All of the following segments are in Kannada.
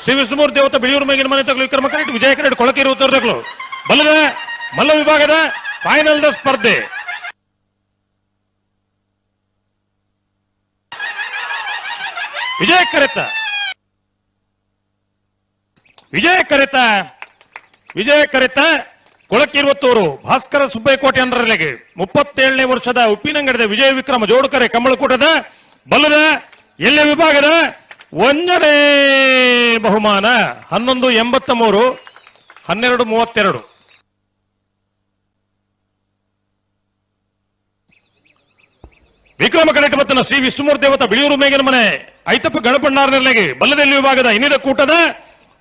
ಶ್ರೀ ವಿಷ್ಣುಮೂರ್ತಿ ದೇವತ ಬೆಳೆಯೂರು ಮೇಗಿನ ಮನೆ ತಗಲು ವಿಕ್ರಮ ಕರೆಕ್ಟ್ ವಿಜಯ ಕರೆಕ್ಟ್ ಕೊಳಕೇರಿ ಉತ್ತರ ತಗಲು ಬಲ್ಲದ ಮಲ್ಲ ವಿಭಾಗದ ಫೈನಲ್ ದ ಸ್ಪರ್ಧೆ ವಿಜಯ ಕರೆತ ಕೊಳಕಿರುವತ್ತೂರು ಭಾಸ್ಕರ ಸುಬ್ಬೈಕೋಟೆ ಅಂಡರಲೆಗೆ 37ನೇ ವರ್ಷದ ಉಪ್ಪಿನಂಗಡದ ವಿಜಯ ವಿಕ್ರಮ ಜೋಡುಕರೆ ಕಮ್ಮಳಕೂಟದ ಬಲ್ಲದ ಎಲ್ಲೆ ವಿಭಾಗದ 1ನೇ ಬಹುಮಾನ 1183 1232 ವಿಕ್ರಮ ಕರೆಕ್ಟ್ ಬತ್ತನ ಶ್ರೀ ವಿಷ್ಣುಮೂರ್ತಿ ದೇವತ ಬೆಳೆಯೂರು ಮೇಗಿನ ಮನೆ ಐತಪ್ಪ ಗಣಪಣ್ಣಾರನೆಲೆಗೆ ಬಲ್ಲದೆಲ್ಲಿ ವಿಭಾಗದ ಇನ್ನಿದ ಕೂಟದ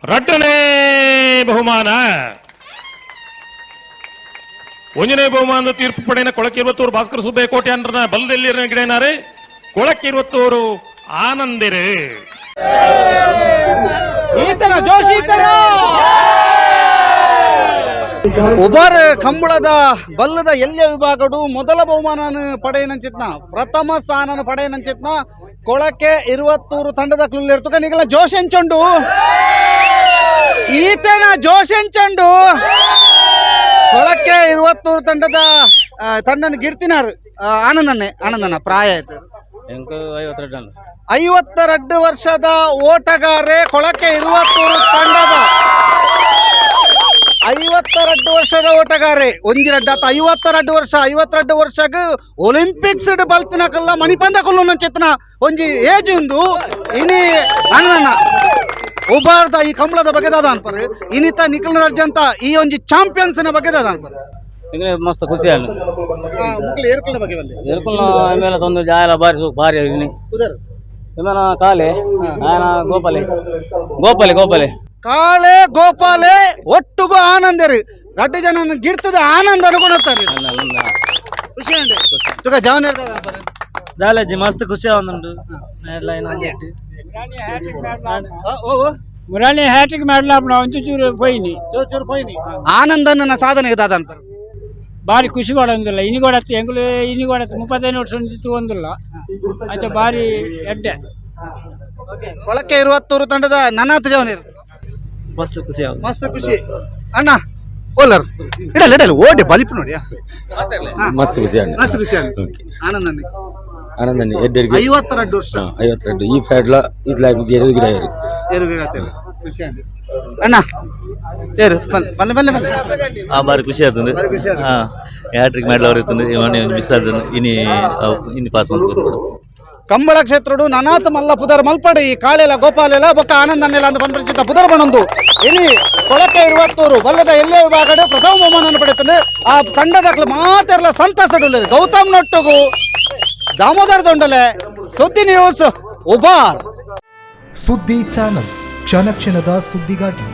2ನೇ ಬಹುಮಾನ 1ನೇ ಬಹುಮಾನದ ತೀರ್ಪು ಪಡೆಯ ಕೊಳಕಿರುವತ್ತೂರು ಭಾಸ್ಕರ ಸುಬ್ಬೈಕೋಟೆ ಅಂಡ್ರನ ಬಲ್ಲದೆಲ್ಲಿ ಗಿಡನಾರೆ ಕೊಳಕಿರುವತ್ತೂರು ಆನಂದಿರೆ ಉಬಾರ್ ಕಂಬಳದ ಬಲ್ಲದ ಎಲ್ಯ ವಿಭಾಗಡು ಮೊದಲ ಬಹುಮಾನ ಪಡೆಯನಂಚಿತ್ನ ಪ್ರಥಮ ಸ್ಥಾನ ಪಡೆಯನಂಚಿತ್ನ ಕೊಳಕೆ 22 ತಂಡದ ಕ್ಲೂಲಿರ್ತುಕ ನಿಗಲ ಜೋಶೆಂಚೊಂಡು ಈತನ ಜೋಶೆಂಚೊಂಡು ಕೊಳಕೆ 22 ತಂಡದ ತಂಡನ ಗಿರ್ತಿನಾರ್ ಆನಂದನ ಪ್ರಾಯ ಆಯ್ತು 52 ವರ್ಷದ ಓಟಗಾರೆ ಕೊಳಕೆ 22 ತಂಡದ 52 ವರ್ಷದ ಓಟಗಾರೆ ಒಂಜಿರಡ್ಡ 52 ವರ್ಷಗ ಒಲಿಂಪಿಕ್ಸ್ ಬಲ್ತಿನ ಕಲ್ಲ ಮಣಿಪಂದ ಕೊಲ್ಲುನ ಚಿತ್ನ ಒಂಜಿ ಏಜ್ ಉಂದು ಇನಿ ಅಣ್ಣನ ಉಬಾರ್ದ ಈ ಕಂಬಳದ ಬಗ್ಗೆ ದಾದ ಅನ್ಪರು ಇನಿತ ನಿಖಿಲ್ ರಾಜ್ಯಂತ ಈ ಒಂಜಿ ಚಾಂಪಿಯನ್ಸ್ ನ ಬಗ್ಗೆ ದಾದ ಅನ್ಪರು ಮಸ್ತ್ ಖುಷಿ ಅಲ್ಲ ಏರ್ಕಲ್ ಬಗ್ಗೆ ಬಂದೆ ಏರ್ಕಲ್ ಆಮೇಲೆ ತಂದು ಜಾಲ ಭಾರಿ ವಿಮಾನ ಕಾಲೆ ಗೋಪಾಲೆ ಕಾಳೆ ಗೋಪಾಲೆ ಒಟ್ಟುಗು ಆನಂದರಿ ಗಡ್ಡು ಜನ ಗಿಡ್ತದ ಆನಂದ ಅನುಗುಣತಾರೆ ಖುಷಿ ಅಂడి ತುಗ ಜವನ ಜಾಲಜ್ಜಿ ಮಸ್ತ್ ಖುಷಿ ಆಗುಂಡು ಮುರಾಣಿ ಹ್ಯಾಟ್ರಿಕ್ ಮಾಡ್ಲಾ ಒಂಚೂರು పోయింది ఆనందన్న సాధన దాదా అన్పరు ಭಾರಿ ಖುಷಿ ಪಡೋದಿಲ್ಲ ಇನಿ ಕೊಡತ್ತೆ ಎಂಗ್ಲು ಇನಿ ಕೊಡತ್ತೆ 35 ವರ್ಷ ನಿಂತು ಒಂದಿಲ್ಲ ಅಂತ ಭಾರಿ ಎಡ್ಡೆ ಕೊಳಕೆ 22 ತಂಡದ ನನಾತ್ ಜವನೀರ್ ಮಸ್ತ್ ಖುಷಿ ಅಣ್ಣ ಓಲರ್ ಇಡಲ್ಲ ಓಡಿ ಬಲಿಪ್ ನೋಡಿ ಮಸ್ತ್ ಖುಷಿ ಆನಂದನಿ 52 ವರ್ಷ 52 ಈ ಫ್ಯಾಡ್ಲ ಇದ್ಲಾಗ ಗಿಡ ಖುಷಿ ಅಂడి ಅಣ್ಣ ಬಾರಿ ಖುಷಿ ಆಯ್ತಂದು ಹ್ಯಾಟ್ರಿಕ್ ಮಾಡ್ಲವ್ರು ಮಿಸ್ ಆದ ಇನಿ ಪಾಸ್ ಮಾಡ್ಬೋದು ಕಂಬಳ ಕ್ಷೇತ್ರಡು ನನಾತ್ ಮಲ್ಲ ಪುದರ್ ಮಲ್ಪಡಿ ಕಾಳೆಲ ಗೋಪಾಲೆಲ ಬೊಕ್ಕ ಆನಂದನೆಲ ಅಂತ ಬಂದ್ಬಿಟ್ಟಿದ್ದ ಪುದರ್ ಬಣಂದು ಇನಿ ಕೊಳಕೆ 22 ಬಲ್ಲದ ಎಲ್ಲೇ ವಿಭಾಗಡು ಪ್ರಥಮ ಬಹುಮಾನ ಪಡೆಯುತ್ತದೆ ಆ ತಂಡದ ಮಾತೆಲ್ಲ ಸಂತಸಡು ಗೌತಮ್ ನೊಟ್ಟುಗು ದಾಮೋದರ ದೊಂಡಲೆ ಸುದ್ದಿ ನ್ಯೂಸ್ ಉಬಾರ್ ಸುದ್ದಿ ಚಾನಲ್ ಕ್ಷಣ ಕ್ಷಣದ ಸುದ್ದಿಗಾಗಿ